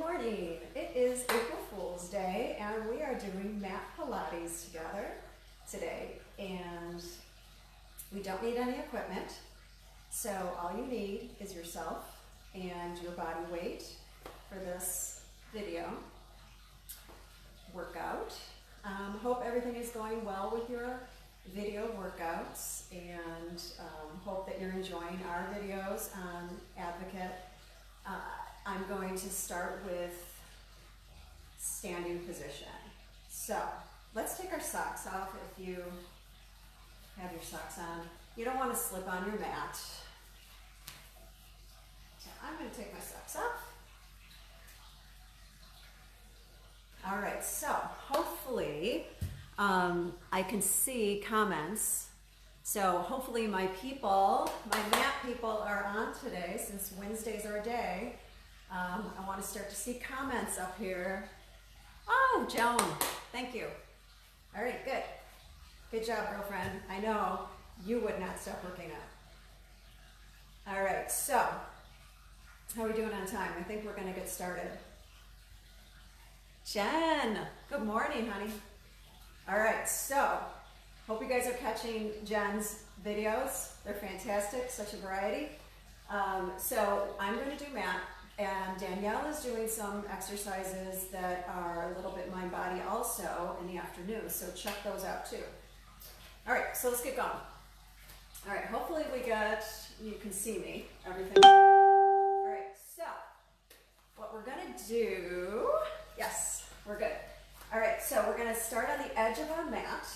morning. It is April Fool's Day and we are doing mat Pilates together today, and we don't need any equipment, so all you need is yourself and your body weight for this video workout. Hope everything is going well with your video workouts, and hope that you're enjoying our videos on Advocate. I'm going to start with standing position. So let's take our socks off if you have your socks on. You don't want to slip on your mat. So I'm going to take my socks off. All right, so hopefully I can see comments. So hopefully my mat people are on today, since Wednesday's our day. I want to start to see comments up here. Oh, Joan, thank you. All right, good. Good job, girlfriend. I know you would not stop working out. All right, so how are we doing on time? I think we're going to get started. Jen, good morning, honey. All right, so hope you guys are catching Jen's videos. They're fantastic, such a variety. So I'm going to do mat, and Danielle is doing some exercises that are a little bit mind body also in the afternoon, so check those out too. All right, so let's get going. All right, hopefully you can see me, everything. All right, so what we're gonna do, yes, we're good. All right, so we're gonna start on the edge of our mat,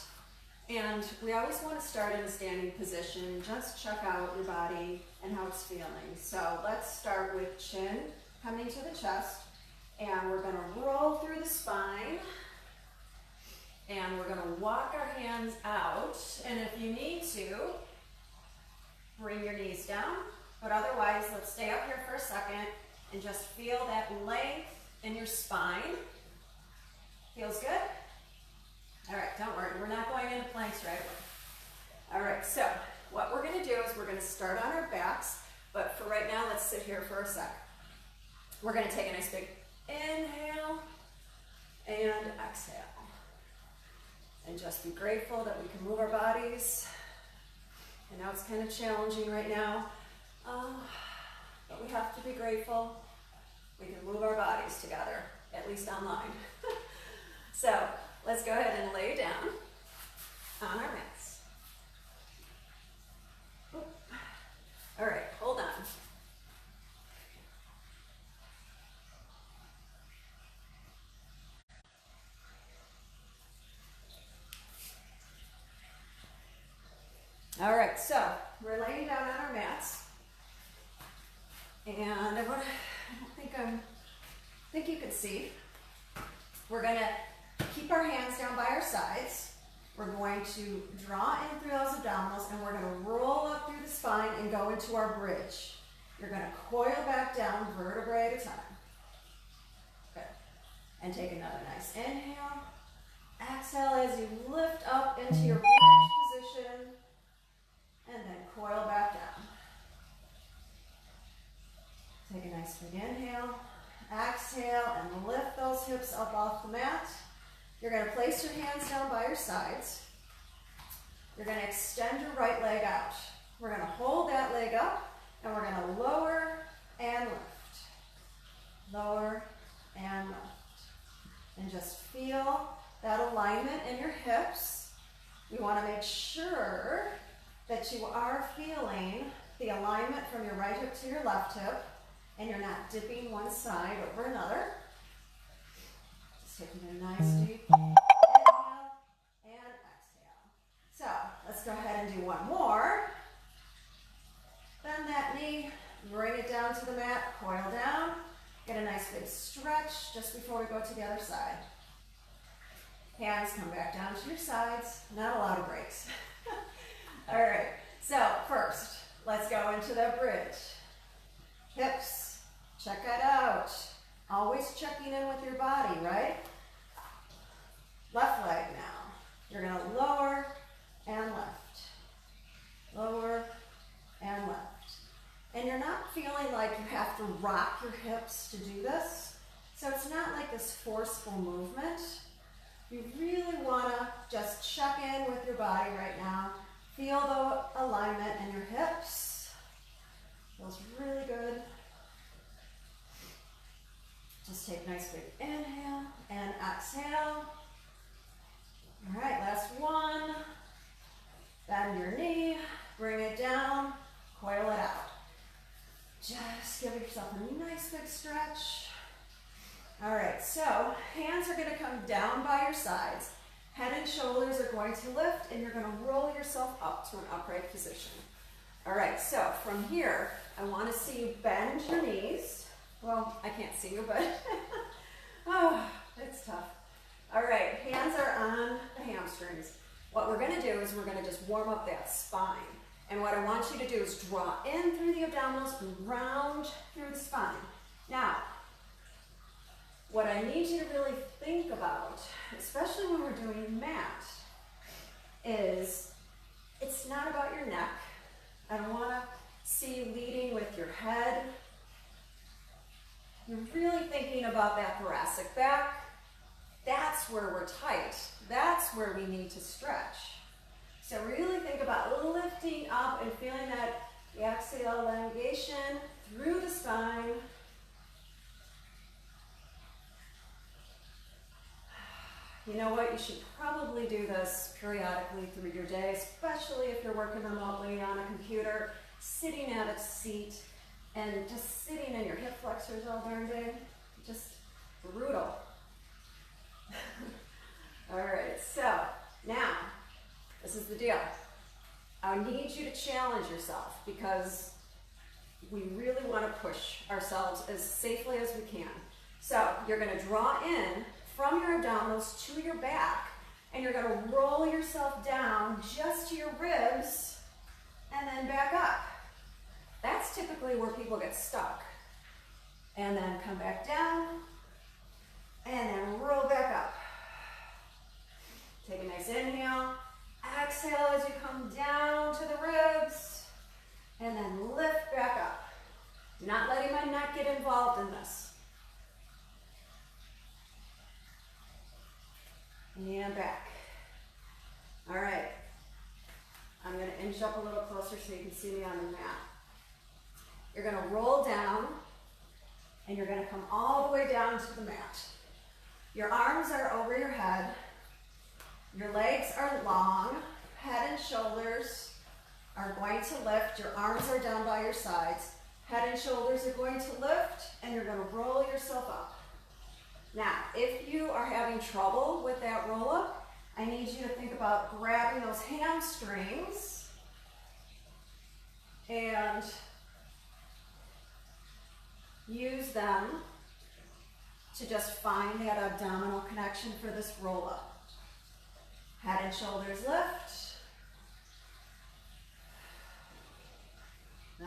and we always want to start in a standing position. Just check out your body and how it's feeling. So let's start with chin coming to the chest, and we're going to roll through the spine, and we're going to walk our hands out. And if you need to, bring your knees down, but otherwise let's stay up here for a second and just feel that length in your spine. Feels good? All right, don't worry, we're not going into planks right away. All right, so what we're gonna do is we're gonna start on our backs, but for right now, let's sit here for a sec. We're gonna take a nice big inhale and exhale. And just be grateful that we can move our bodies. I know it's kind of challenging right now, but we have to be grateful. We can move our bodies together, at least online. So let's go ahead and lay down on our mats. All right, hold on. All right, so we're laying down on our mats, and I think you can see. We're gonna keep our hands down by our sides. We're going to draw in through those abdominals, and we're going to roll up through the spine and go into our bridge. You're going to coil back down, vertebrae at a time. Good. And take another nice inhale. Exhale as you lift up into your bridge position, and then coil back down. Take a nice big inhale. Exhale and lift those hips up off the mat. You're going to place your hands down by your sides. You're going to extend your right leg out. We're going to hold that leg up, and we're going to lower and lift. Lower and lift. And just feel that alignment in your hips. We want to make sure that you are feeling the alignment from your right hip to your left hip, and you're not dipping one side over another. Taking a nice deep inhale and exhale. So let's go ahead and do one more. Bend that knee, bring it down to the mat, coil down. Get a nice big stretch just before we go to the other side. Hands come back down to your sides. Not a lot of breaks. All right, so first, let's go into the bridge. Hips, check it out. Always checking in with your body, right? Left leg now. You're going to lower and lift. Lower and lift. And you're not feeling like you have to rock your hips to do this. So it's not like this forceful movement. You really want to just check in with your body right now. Feel the alignment in your hips. Feels really good. Just take a nice big inhale and exhale. All right, last one. Bend your knee, bring it down, coil it out. Just give yourself a nice big stretch. All right, so hands are going to come down by your sides. Head and shoulders are going to lift, and you're going to roll yourself up to an upright position. All right, so from here, I want to see you bend your knees. Well, I can't see you, but oh, it's tough. All right, hands are on the hamstrings. What we're going to do is we're going to just warm up that spine. And what I want you to do is draw in through the abdominals and round through the spine. Now, what I need you to really think about, especially when we're doing mat, is it's not about your neck. I don't want to see you leading with your head. You're really thinking about that thoracic back. That's where we're tight. That's where we need to stretch. So really think about lifting up and feeling that axial elongation through the spine. You know what? You should probably do this periodically through your day, especially if you're working remotely on a computer, sitting at a seat, and just sitting in your hip flexors all darn day. Just brutal. All right, so now, this is the deal. I need you to challenge yourself because we really want to push ourselves as safely as we can. So you're going to draw in from your abdominals to your back, and you're going to roll yourself down just to your ribs and then back up. That's typically where people get stuck. And then come back down and then roll back up. Take a nice inhale. Exhale as you come down to the ribs and then lift back up. Not letting my neck get involved in this. And back. All right. I'm going to inch up a little closer so you can see me on the mat. You're going to roll down and you're going to come all the way down to the mat. Your arms are over your head. Your legs are long. Head and shoulders are going to lift. Your arms are down by your sides. Head and shoulders are going to lift, and you're going to roll yourself up. Now, if you are having trouble with that roll up, I need you to think about grabbing those hamstrings and use them to just find that abdominal connection for this roll up. Head and shoulders lift.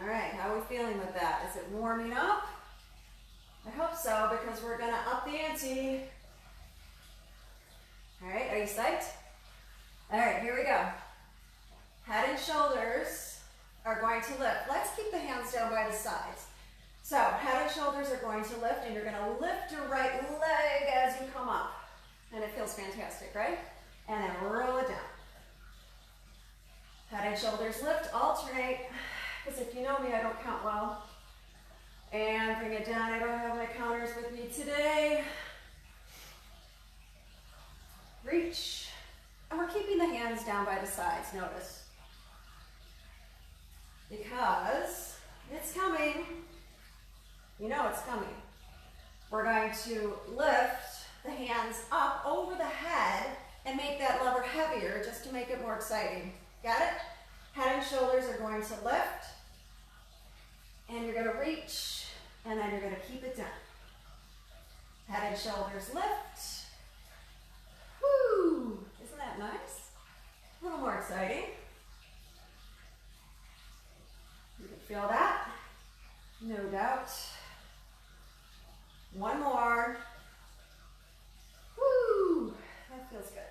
All right, how are we feeling with that? Is it warming up? I hope so, because we're going to up the ante. All right, are you psyched? All right, here we go. Head and shoulders are going to lift. Let's keep the hands down by the sides. So head and shoulders are going to lift, and you're going to lift your right leg as you come up. And it feels fantastic, right? And then roll it down. Head and shoulders lift, alternate, because if you know me, I don't count well. And bring it down. I don't have my counters with me today. Reach. And we're keeping the hands down by the sides, notice. Because it's coming. You know it's coming. We're going to lift the hands up over the head and make that lever heavier just to make it more exciting. Got it? Head and shoulders are going to lift. And you're going to reach. And then you're going to keep it down. Head and shoulders lift. Woo! Isn't that nice? A little more exciting. You can feel that? No doubt. One more. Woo! That feels good.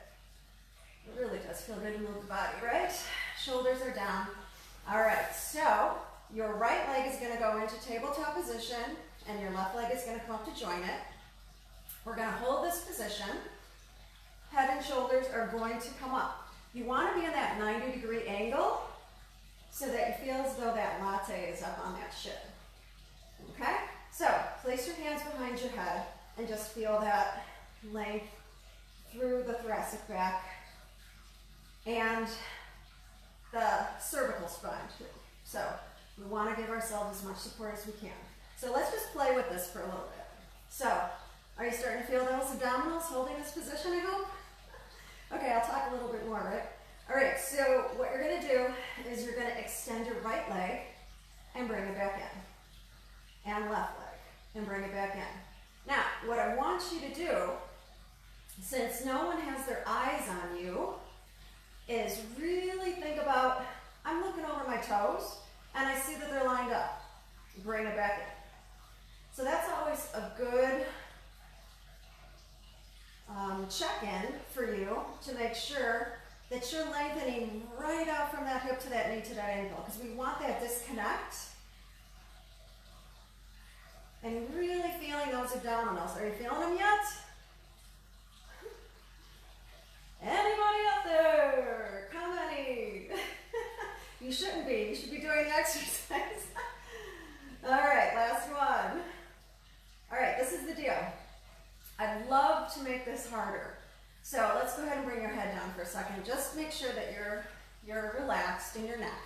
It really does feel good to move the body, right? Shoulders are down. All right, so your right leg is going to go into tabletop position, and your left leg is going to come up to join it. We're going to hold this position. Head and shoulders are going to come up. You want to be in that 90-degree angle so that you feel as though that latte is up on that shin. Okay? So place your hands behind your head and just feel that length through the thoracic back and the cervical spine too. So we want to give ourselves as much support as we can. So let's just play with this for a little bit. So, are you starting to feel those abdominals holding this position, I hope? Okay, I'll talk a little bit more, right? All right, so what you're going to do is you're going to extend your right leg and bring it back in. And left leg and bring it back in. Now, what I want you to do, since no one has their eyes on you, is really think about, I'm looking over my toes and I see that they're lined up. Bring it back in. So that's always a good check-in for you to make sure that you're lengthening right out from that hip to that knee to that ankle, because we want that disconnect and really feeling those abdominals. Are you feeling them yet? Anybody out there? Commenting. You shouldn't be. You should be doing the exercise. All right, last one. All right, this is the deal. I'd love to make this harder. So let's go ahead and bring your head down for a second. Just make sure that you're relaxed in your neck.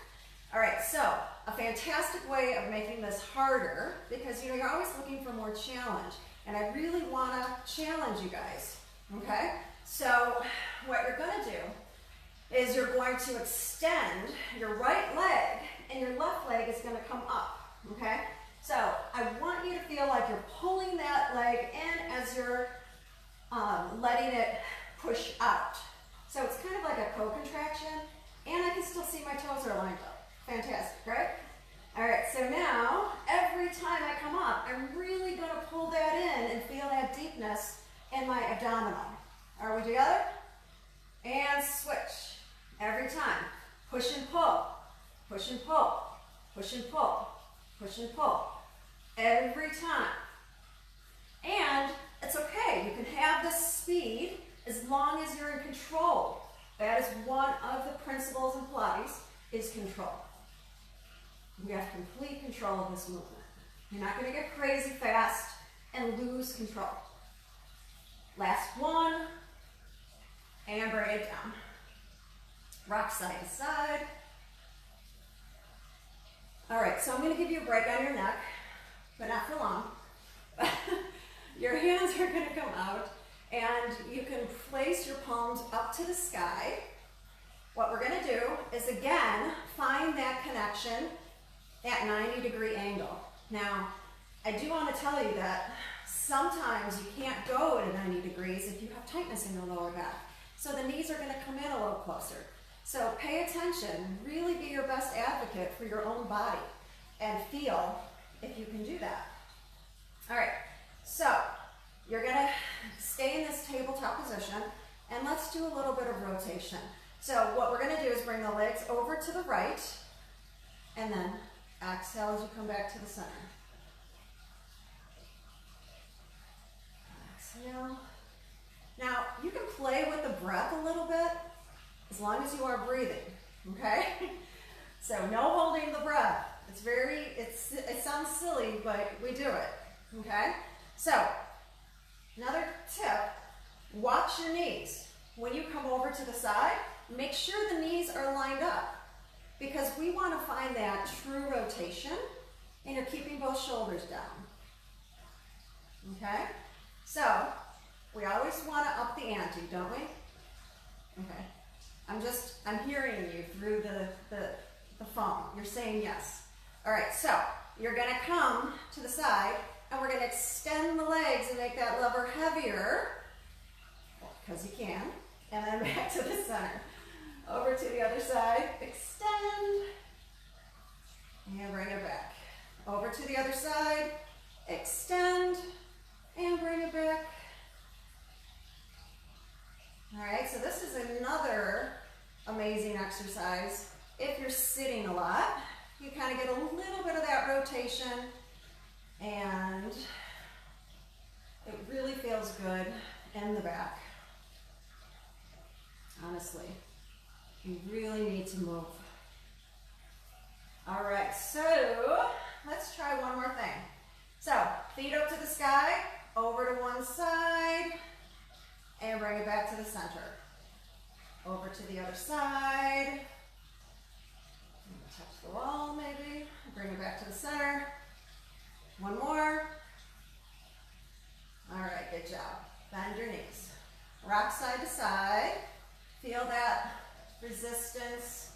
All right, so a fantastic way of making this harder, because you're always looking for more challenge, and I really want to challenge you guys, okay? So what you're going to do is you're going to extend your right leg, and your left leg is going to come up, okay? So I want you to feel like you're pulling that leg in as you're letting it push out. So it's kind of like a co-contraction, and I can still see my toes are lined up. Fantastic, right? All right, so now every time I come up, I'm really going to pull that in and feel that deepness in my abdominal. Are we together? And switch. Every time. Push and pull. Push and pull. Push and pull. Push and pull. Every time. And it's okay. You can have this speed as long as you're in control. That is one of the principles in Pilates, is control. We have complete control of this movement. You're not going to get crazy fast and lose control. Last one. And bring it down. Rock side to side. All right, so I'm going to give you a break on your neck, but not for long. Your hands are going to come out, and you can place your palms up to the sky. What we're going to do is, again, find that connection at 90-degree angle. Now, I do want to tell you that sometimes you can't go at 90 degrees if you have tightness in your lower back. So the knees are going to come in a little closer. So pay attention, really be your best advocate for your own body and feel if you can do that. All right, so you're going to stay in this tabletop position, and let's do a little bit of rotation. So what we're going to do is bring the legs over to the right, and then exhale as you come back to the center. Exhale. Now, you can play with the breath a little bit, as long as you are breathing, okay? So no holding the breath. It sounds silly, but we do it, okay? So, another tip, watch your knees. When you come over to the side, make sure the knees are lined up, because we want to find that true rotation, and you're keeping both shoulders down, okay? So, we always want to up the ante, don't we? Okay. I'm hearing you through the phone. You're saying yes. All right, so you're going to come to the side, and we're going to extend the legs and make that lever heavier, because you can, and then back to the center. Over to the other side, extend, and bring it back. Over to the other side, extend, and bring it back. All right, so this is another amazing exercise. If you're sitting a lot, you kind of get a little bit of that rotation, and It really feels good in the back. Honestly, you really need to move. All right, so let's try one more thing. So feet up to the sky, over to one side, and bring it back to the center. Over to the other side. Touch the wall maybe. Bring it back to the center. One more. All right, good job. Bend your knees. Rock side to side. Feel that resistance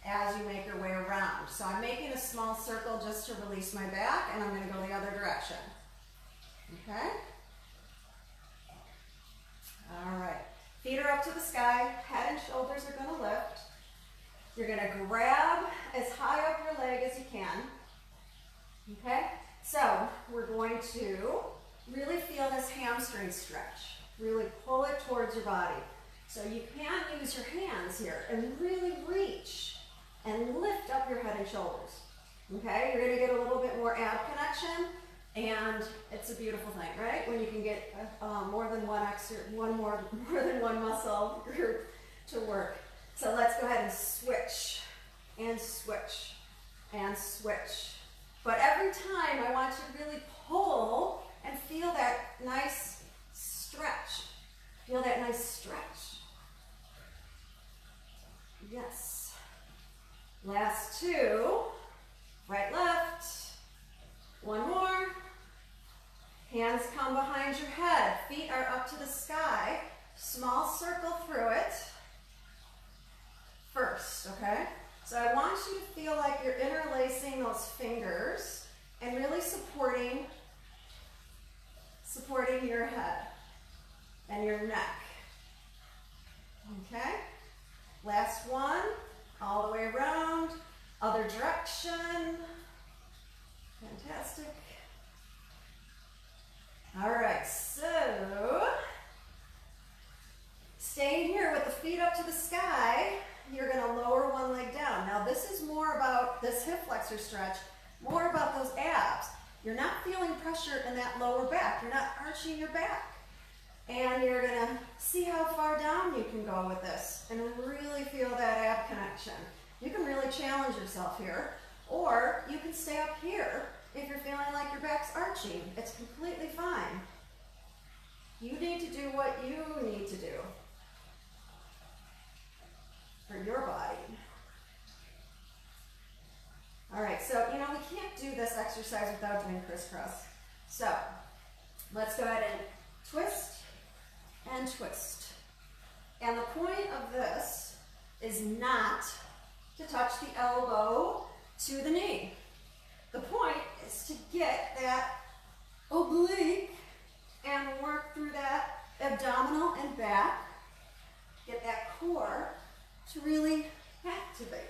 as you make your way around. So I'm making a small circle just to release my back, and I'm going to go the other direction. Okay? All right. Feet are up to the sky. Head and shoulders are going to lift. You're going to grab as high up your leg as you can. Okay? So we're going to really feel this hamstring stretch. Really pull it towards your body. So you can use your hands here and really reach and lift up your head and shoulders. Okay? You're going to get a little bit more ab connection, and it's a beautiful thing, right? When you can get more than one muscle group to work. So let's go ahead and switch and switch and switch. But every time I want you to really pull and feel that nice stretch. Feel that nice stretch. Yes. Last two. Right, left. One more. Hands come behind your head. Feet are up to the sky. Small circle through it. First, okay? So I want you to feel like you're interlacing those fingers and really supporting your head and your neck. Okay? Last one, all the way around, other direction. Fantastic. All right, so staying here with the feet up to the sky, you're going to lower one leg down. Now this is more about this hip flexor stretch, more about those abs. You're not feeling pressure in that lower back. You're not arching your back. And you're going to see how far down you can go with this and really feel that ab connection. You can really challenge yourself here, or you can stay up here if you're feeling like your back's arching. It's completely fine. You need to do what you need to do for your body. All right, so we can't do this exercise without doing crisscross. So let's go ahead and twist and twist. And the point of this is not to touch the elbow to the knee. The point is to get that oblique and work through that abdominal and back. Get that core to really activate.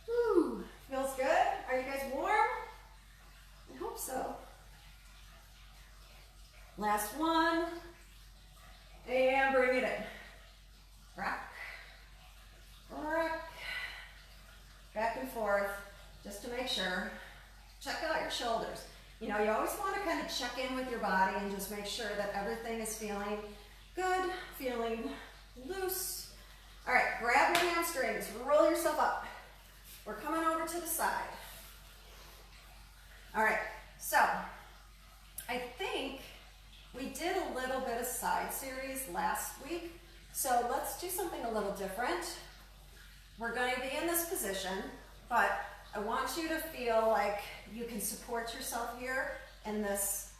Whew, feels good. Are you guys warm? I hope so. Last one. And bring it in. Rock. Rock. Back and forth, just to make sure. Check out your shoulders. You always want to kind of check in with your body and just make sure that everything is feeling good, feeling loose. All right, grab your hamstrings, roll yourself up. We're coming over to the side. All right, so I think we did a little bit of side series last week, so let's do something a little different. We're going to be in this position, but I want you to feel like you can support yourself here in this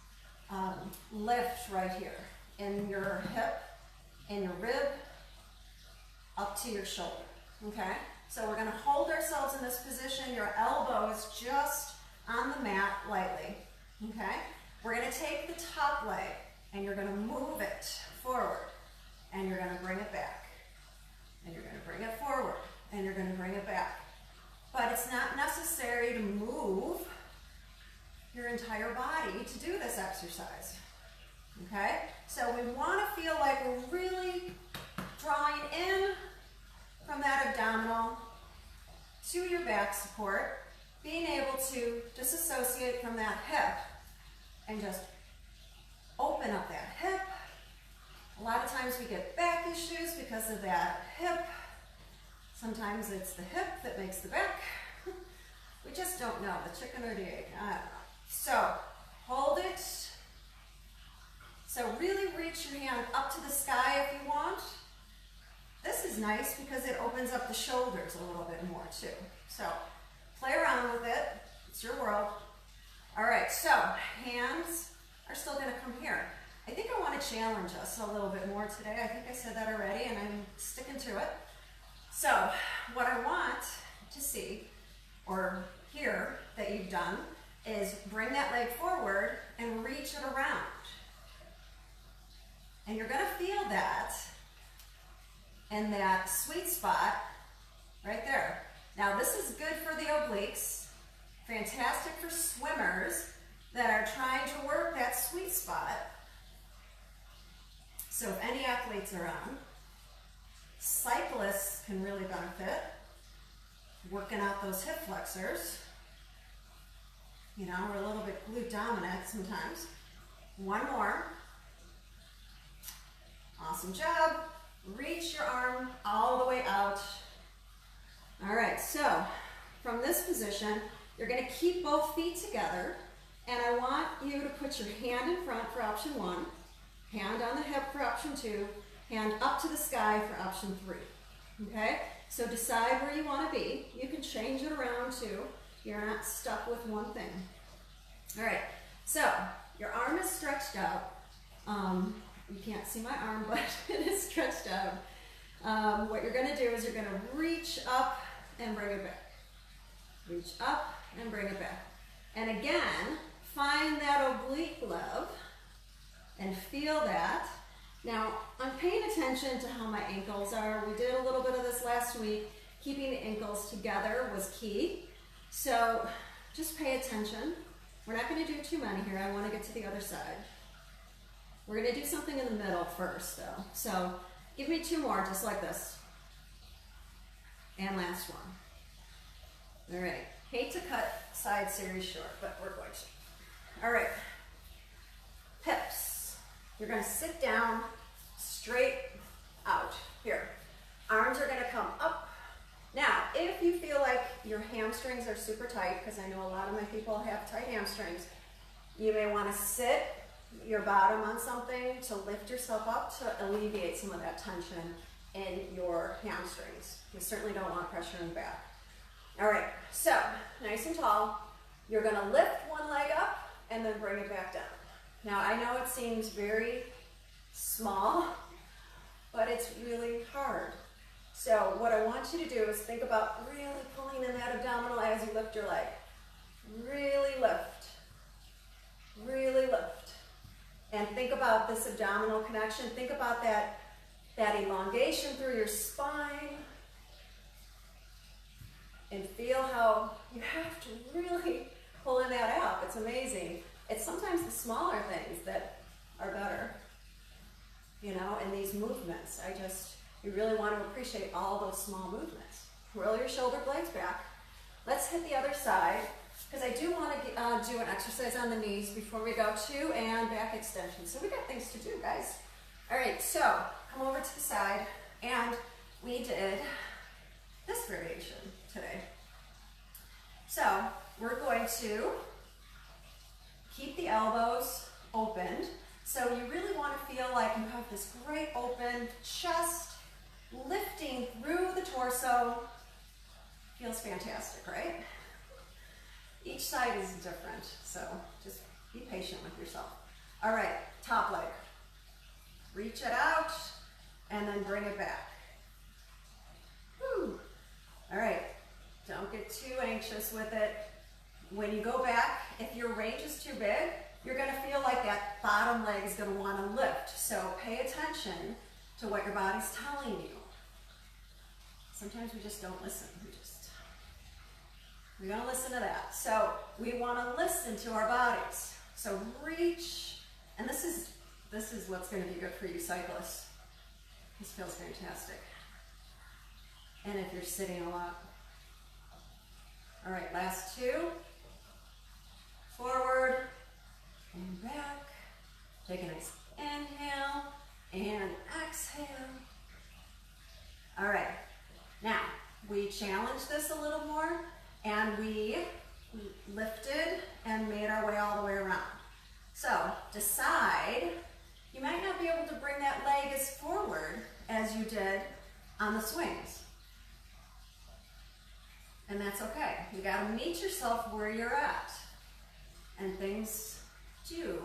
lift right here, in your hip, in your rib, up to your shoulder, okay? So we're going to hold ourselves in this position. Your elbow is just on the mat lightly, okay? We're going to take the top leg and you're going to move it forward and you're going to bring it back. And you're going to bring it forward and you're going to bring it back. But it's not necessary to move your entire body to do this exercise, okay? So we want to feel like we're really drawing in from that abdominal to your back support, being able to disassociate from that hip and just open up that hip. A lot of times we get back issues because of that hip. Sometimes it's the hip that makes the back. We just don't know, the chicken or the egg, I don't know. So, hold it. So really reach your hand up to the sky if you want. This is nice because it opens up the shoulders a little bit more too. So, play around with it. It's your world. All right, so hands are still gonna come here. I think I want to challenge us a little bit more today. I think I said that already and I'm sticking to it. So what I want to see or hear that you've done is bring that leg forward and reach it around. And you're going to feel that in that sweet spot right there. Now this is good for the obliques, fantastic for swimmers that are trying to work that sweet spot. So if any athletes are on, cyclists can really benefit working out those hip flexors. You know, we're a little bit glute dominant sometimes. One more. Awesome job. Reach your arm all the way out. All right, so from this position, you're going to keep both feet together, and I want you to put your hand in front for option 1, hand on the hip for option 2, hand up to the sky for option 3. Okay? So decide where you want to be. You can change it around too. You're not stuck with one thing. All right, so your arm is stretched out. You can't see my arm, but it is stretched out. What you're going to do is you're going to reach up and bring it back. Reach up and bring it back. And again, find that oblique love and feel that. Now, I'm paying attention to how my ankles are. We did a little bit of this last week. Keeping the ankles together was key. So just pay attention. We're not going to do too many here. I want to get to the other side. We're going to do something in the middle first, though. So give me 2 more, just like this. And last one. All right. Hate to cut side series short, but we're going to. All right. Hips. You're going to sit down straight out. Here. Arms are going to come up. Now, if you feel like your hamstrings are super tight, because I know a lot of my people have tight hamstrings, you may want to sit your bottom on something to lift yourself up to alleviate some of that tension in your hamstrings. We certainly don't want pressure in the back. All right, so nice and tall. You're going to lift one leg up and then bring it back down. Now, I know it seems very small, but it's really hard. So what I want you to do is think about really pulling in that abdominal as you lift your leg. Really lift. Really lift. And think about this abdominal connection. Think about that elongation through your spine. And feel how you have to really pull in that out. It's amazing. It's sometimes the smaller things that are better, you know, in these movements. You really want to appreciate all those small movements. Roll your shoulder blades back. Let's hit the other side, because I do want to do an exercise on the knees before we go to and back extension. So we got things to do, guys. All right, so come over to the side, and we did this variation today. So we're going to keep the elbows opened. So you really want to feel like you have this great open chest, lifting through the torso. Feels fantastic, right? Each side is different, so just be patient with yourself. All right, top leg. Reach it out and then bring it back. Woo. All right, don't get too anxious with it. When you go back, if your range is too big, you're going to feel like that bottom leg is going to want to lift. So pay attention to what your body's telling you. Sometimes we just don't listen. We don't listen to that. So we want to listen to our bodies. So reach, and this is what's going to be good for you cyclists. This feels fantastic. And if you're sitting a lot. All right, last 2. Forward and challenged this a little more and we lifted and made our way all the way around. So decide, you might not be able to bring that leg as forward as you did on the swings. And that's okay. You gotta meet yourself where you're at. And things do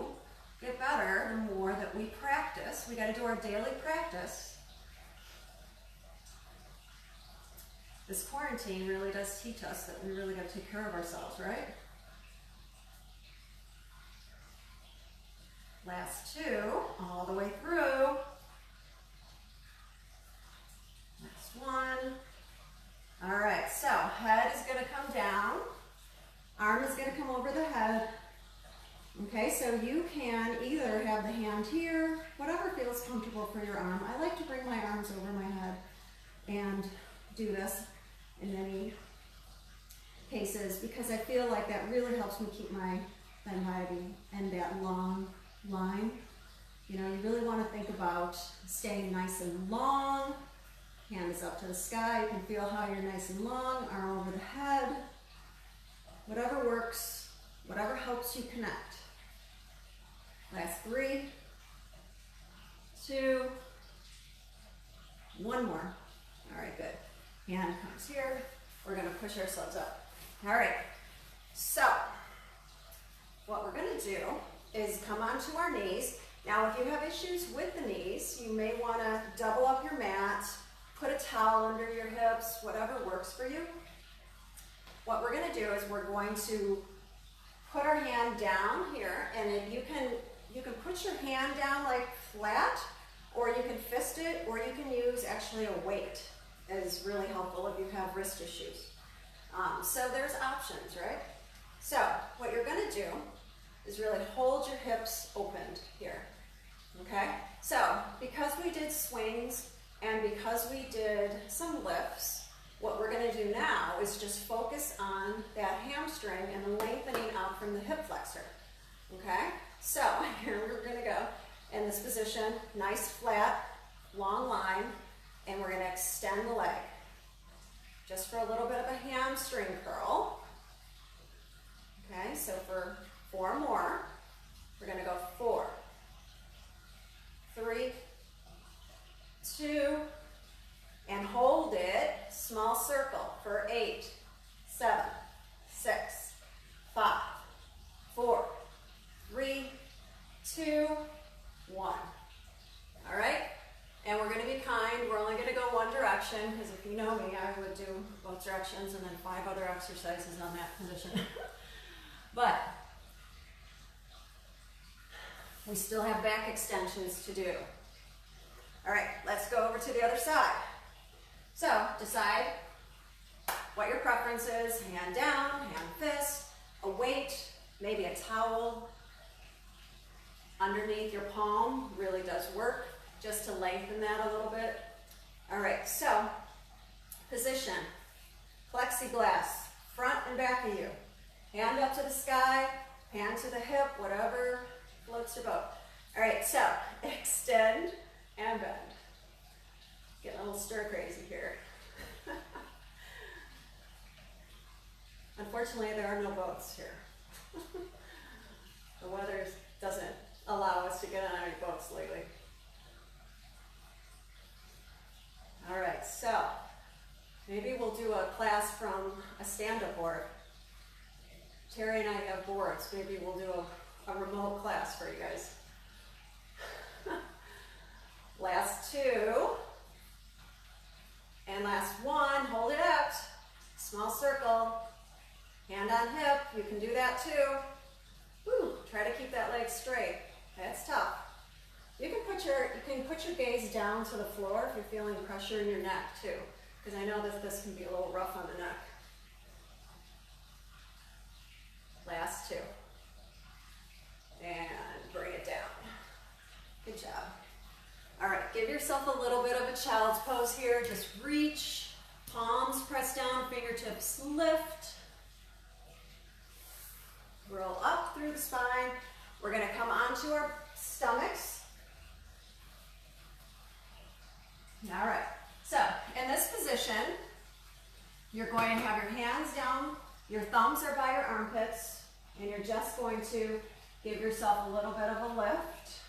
get better the more that we practice. We gotta do our daily practice. This quarantine really does teach us that we really gotta take care of ourselves, right? Last two, all the way through. Last one. All right, so head is gonna come down. Arm is gonna come over the head. Okay, so you can either have the hand here, whatever feels comfortable for your arm. I like to bring my arms over my head and do this in many cases because I feel like that really helps me keep my body and that long line. You know, you really want to think about staying nice and long. Hand is up to the sky. You can feel how you're nice and long. Arm over the head. Whatever works, whatever helps you connect. Last 3, 2, 1 more. All right, good. Hand comes here. We're going to push ourselves up. All right. So what we're going to do is come onto our knees. Now, if you have issues with the knees, you may want to double up your mat, put a towel under your hips, whatever works for you. What we're going to do is we're going to put our hand down here, and if you can put your hand down like flat, or you can fist it, or you can use actually a weight. It is really helpful if you have wrist issues. So there's options, right? So what you're going to do is really hold your hips opened here, okay? So because we did swings and because we did some lifts, what we're going to do now is just focus on that hamstring and the lengthening out from the hip flexor, okay? So here we're going to go in this position, nice flat, long line, and we're going to extend the leg just for a little bit of a hamstring curl. Okay, so for 4 more, we're going to go 4, 3, 2, and hold it, small circle for 8, 7, 6, 5, 4, 3, 2, 1. All right? And we're going to be kind. We're only going to go one direction because if you know me, I would do both directions and then 5 other exercises on that position. But we still have back extensions to do. All right, let's go over to the other side. So decide what your preference is. Hand down, hand fist, a weight, maybe a towel underneath your palm really does work just to lengthen that a little bit. All right, so position, plexiglass, front and back of you. Hand up to the sky, hand to the hip, whatever floats your boat. All right, so extend and bend. Getting a little stir crazy here. Unfortunately, there are no boats here. The weather doesn't allow us to get on any boats lately. All right, so maybe we'll do a class from a stand-up board. Terry and I have boards. Maybe we'll do a remote class for you guys. Last 2. And last 1. Hold it out. Small circle. Hand on hip. You can do that too. Woo. Try to keep that leg straight. That's tough. You can put your gaze down to the floor if you're feeling pressure in your neck too, because I know that this can be a little rough on the neck. Last 2. And bring it down. Good job. All right, give yourself a little bit of a child's pose here. Just reach, palms press down, fingertips lift. Roll up through the spine. We're going to come onto our stomachs. All right, so in this position, You're going to have your hands down, your thumbs are by your armpits, and you're just going to give yourself a little bit of a lift,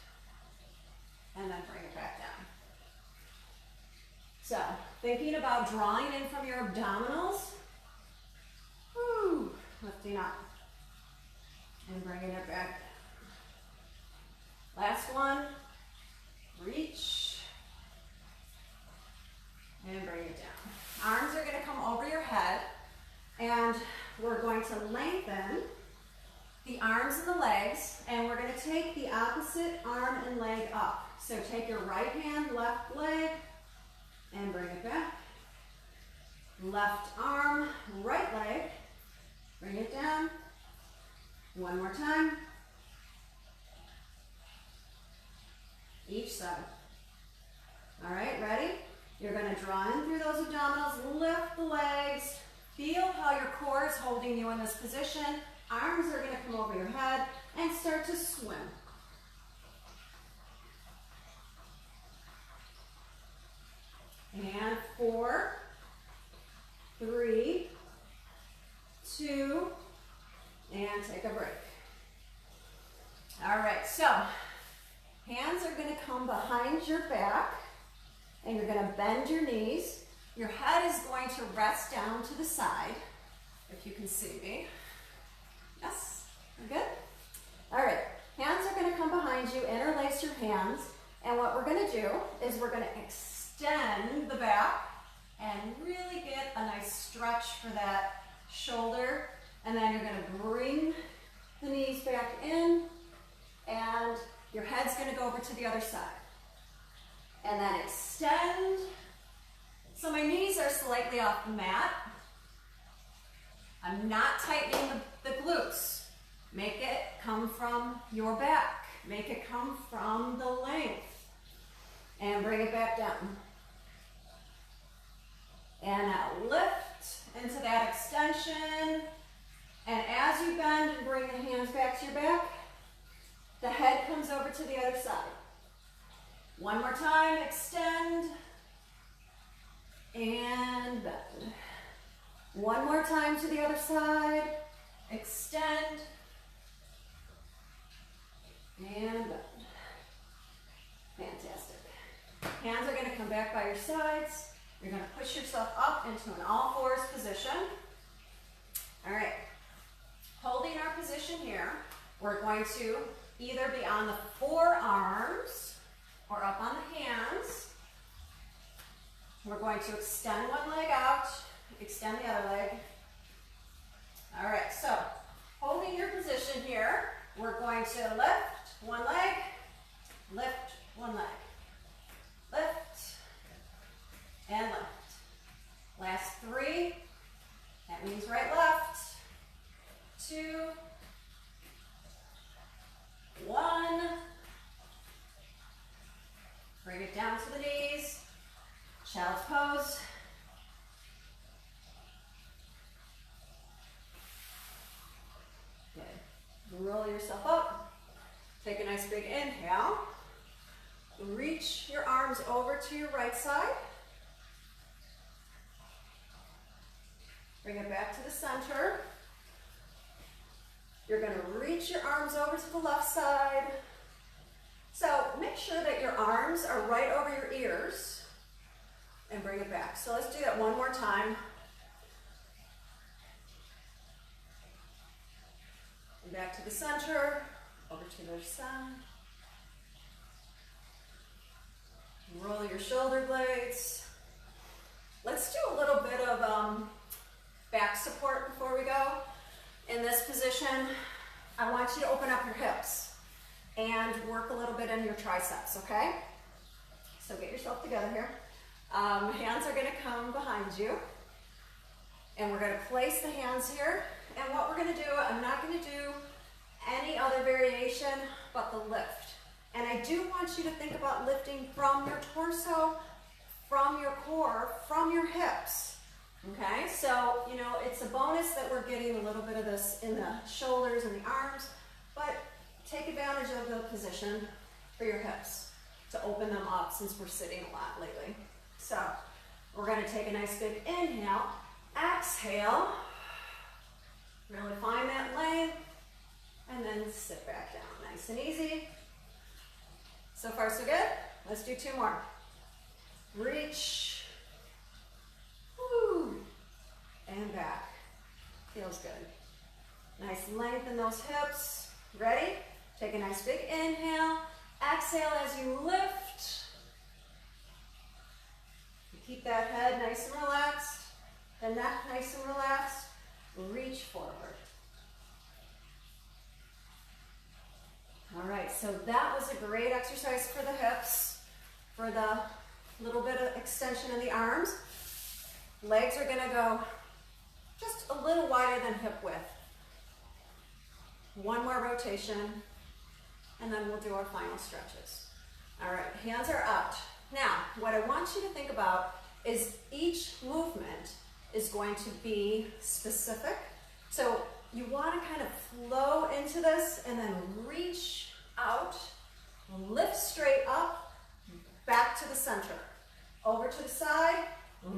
and then bring it back down. So, thinking about drawing in from your abdominals, whoo, lifting up, and bringing it back down. Last one, reach, and bring it down. Arms are going to come over your head, and we're going to lengthen the arms and the legs, and we're going to take the opposite arm and leg up. So take your right hand, left leg, and bring it back. Left arm, right leg, bring it down. One more time. Each side. All right, ready? You're going to draw in through those abdominals, lift the legs, feel how your core is holding you in this position. Arms are going to come over your head and start to swim. And 4, 3, 2, and take a break. All right, so hands are going to come behind your back, and you're going to bend your knees. Your head is going to rest down to the side, if you can see me. Yes, we're good? All right, hands are going to come behind you, interlace your hands, and what we're going to do is we're going to extend the back and really get a nice stretch for that shoulder, and then you're going to bring the knees back in, and your head's going to go over to the other side. And then extend. So my knees are slightly off the mat. I'm not tightening the glutes. Make it come from your back. Make it come from the length. And bring it back down. And now lift into that extension. And as you bend and bring the hands back to your back, the head comes over to the other side. One more time, extend and bend. One more time to the other side, extend and bend. Fantastic. Hands are going to come back by your sides. You're going to push yourself up into an all-fours position. All right. Holding our position here, we're going to either be on the forearms or up on the hands. We're going to extend one leg out, extend the other leg. All right, so holding your position here, we're going to lift one leg, lift one leg, lift, and lift. Last 3, that means right, left, 2, 1. Bring it down to the knees. Child's pose. Good. Roll yourself up. Take a nice big inhale. Reach your arms over to your right side. Bring it back to the center. You're going to reach your arms over to the left side. So make sure that your arms are right over your ears and bring it back. So let's do that one more time. And back to the center, over to the other side. Roll your shoulder blades. Let's do a little bit of back support before we go. In this position, I want you to open up your hips and work a little bit in your triceps, okay? So get yourself together here. Hands are going to come behind you. And we're going to place the hands here. And what we're going to do, I'm not going to do any other variation but the lift. And I do want you to think about lifting from your torso, from your core, from your hips. Okay, so, you know, it's a bonus that we're getting a little bit of this in the shoulders and the arms, but take advantage of the position for your hips to open them up since we're sitting a lot lately. So we're going to take a nice big inhale, Exhale. Really find that length. And then sit back down. Nice and easy. So far, so good. Let's do 2 more. Reach. Woo. And back. Feels good. Nice length in those hips. Ready? Take a nice big inhale. Exhale as you lift. Keep that head nice and relaxed. The neck nice and relaxed. Reach forward. All right, so that was a great exercise for the hips, for the little bit of extension in the arms. Legs are gonna go just a little wider than hip width. 1 more rotation, and then we'll do our final stretches. All right, hands are out. Now, what I want you to think about is each movement is going to be specific. So you want to kind of flow into this and then reach out, lift straight up, back to the center. Over to the side,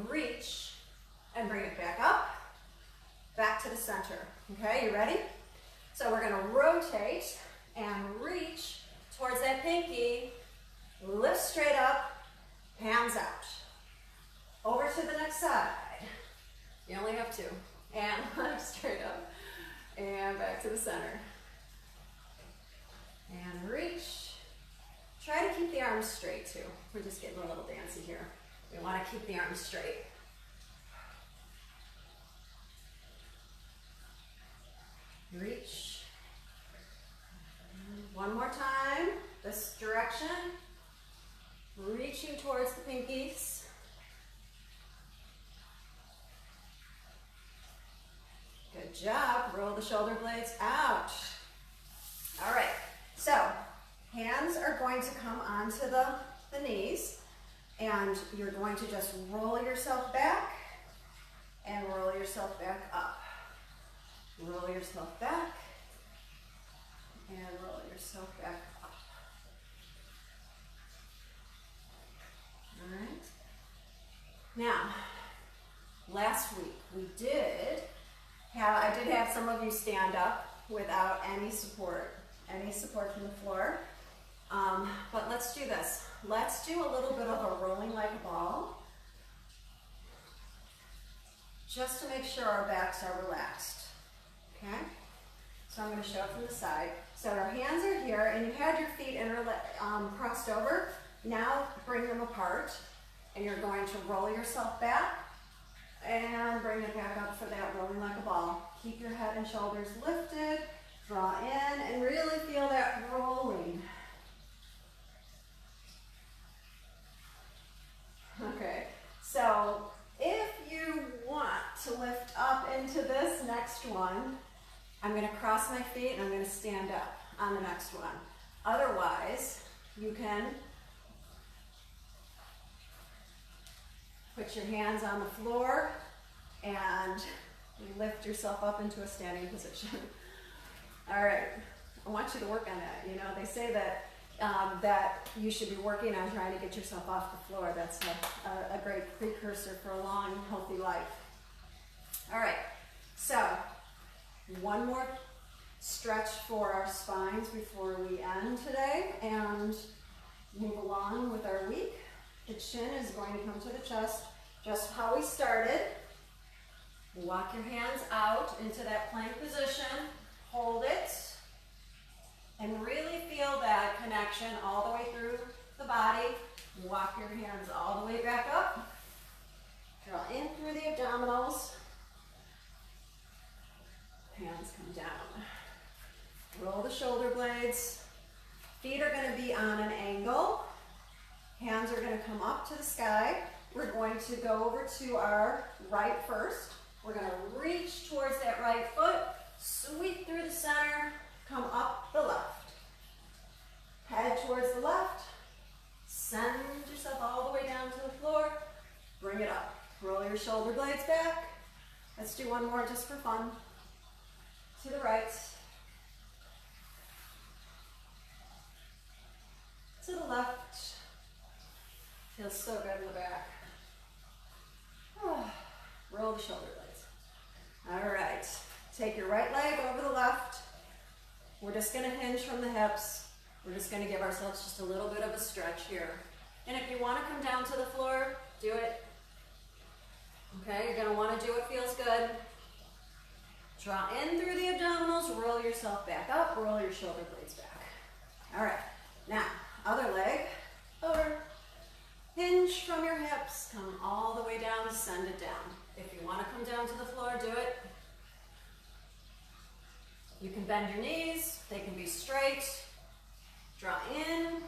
reach, and bring it back up, back to the center. Okay, you ready? So we're gonna rotate and reach towards that pinky, lift straight up, hands out. Over to the next side. You only have 2. And lift straight up, and back to the center. And reach. Try to keep the arms straight too. We're just getting a little dancy here. We want to keep the arms straight. Reach. 1 more time, this direction. Reaching towards the pinkies. Good job. Roll the shoulder blades out. All right, so hands are going to come onto the knees, and you're going to just roll yourself back and roll yourself back up. Roll yourself back and roll yourself back up. All right. Now, last week I did have some of you stand up without any support from the floor. But let's do this. Let's do a little bit of a rolling like a ball, just to make sure our backs are relaxed. Okay? So I'm going to show it from the side. So our hands are here, and you had your feet crossed over. Now bring them apart, and you're going to roll yourself back and bring it back up for that rolling like a ball. Keep your head and shoulders lifted, draw in, and really feel that rolling. Okay, so if you want to lift up into this next one, I'm going to cross my feet and I'm going to stand up on the next one. Otherwise, you can put your hands on the floor and lift yourself up into a standing position. All right, I want you to work on that. You know, they say that that you should be working on trying to get yourself off the floor. That's a great precursor for a long, healthy life. All right, so 1 more stretch for our spines before we end today and move along with our week. The chin is going to come to the chest, just how we started. Walk your hands out into that plank position, hold it, and really feel that connection all the way through the body. Walk your hands all the way back up. Draw in through the abdominals. Hands come down. Roll the shoulder blades. Feet are going to be on an angle. Hands are going to come up to the sky. We're going to go over to our right first. We're going to reach towards that right foot, sweep through the center, come up the left. Head towards the left. Send yourself all the way down to the floor. Bring it up. Roll your shoulder blades back. Let's do 1 more just for fun. To the right. To the left. Feels so good in the back. Roll the shoulder blades Take your right leg over the left. We're just gonna hinge from the hips. We're just gonna give ourselves just a little bit of a stretch here. And if you wanna come down to the floor, do it. Okay, you're gonna wanna do what feels good. Draw in through the abdominals, roll yourself back up, roll your shoulder blades back. All right, now, other leg, over. Hinge from your hips, come all the way down, send it down. If you wanna come down to the floor, do it. You can bend your knees, they can be straight. Draw in.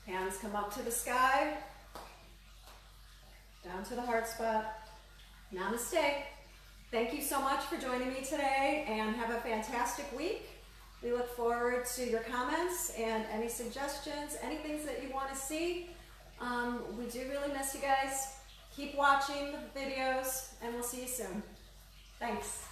Hands come up to the sky. Down to the heart spot. Namaste. Thank you so much for joining me today and have a fantastic week. We look forward to your comments and any suggestions, any things that you want to see. We do really miss you guys. Keep watching the videos and we'll see you soon. Thanks.